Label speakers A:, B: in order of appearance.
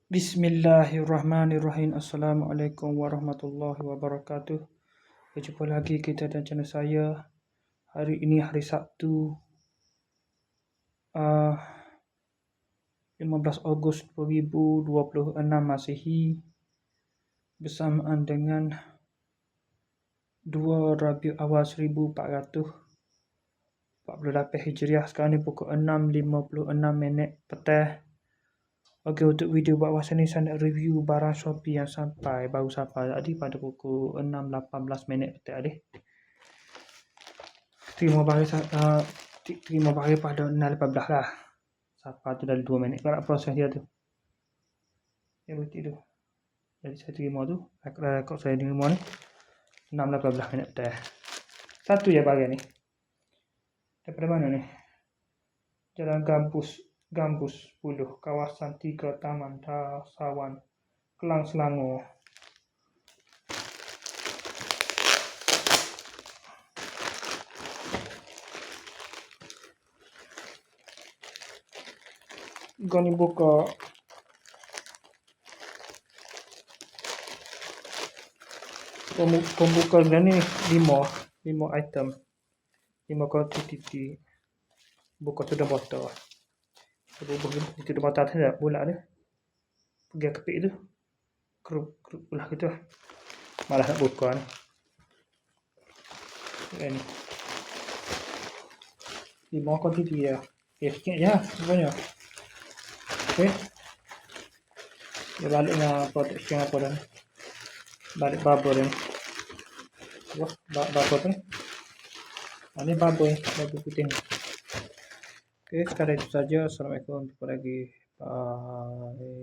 A: Bismillahirrahmanirrahim. Assalamualaikum warahmatullahi wabarakatuh. Berjumpa lagi kita dan channel saya. Hari ini hari Sabtu, 15 Ogos 2026 Masihi, bersamaan dengan 2 Rabiul Awal 1448 Hijriah. Sekarang ni pukul 6.56 petang. Okey, untuk video buat masa ni saya nak review barang Shopee yang baru sampai tadi pada pukul 6.18 petang tadi. Terima bagi pada 6.18 lah. Sampai tu dah 2 minit kalau proses dia tu. Ya betul tu. Jadi saya terima tu. Rekod saya terima ni 6.18 petang. Satu je bagian ni. Daripada mana ni? Jalan Gambus 10, kawasan 3, Taman Sawan, Kelang, Selangor. Kau ni buka pembuka ni 5 item, 5 kuantiti. Buka tu dah botol. Itu dah botol tu dah bulat tu. Pergi kepik tu. Kerup belah gitu. Malah nak buka ni. Ini 5 kuantiti ya. Sikit je sebenarnya. Okey. Dia baliknya protection apa dah. Balik bubble ni. Wah, bubble tu. Ini bubble putih ni. Okey, sekarang itu saja. Assalamualaikum. Jumpa lagi. Bye.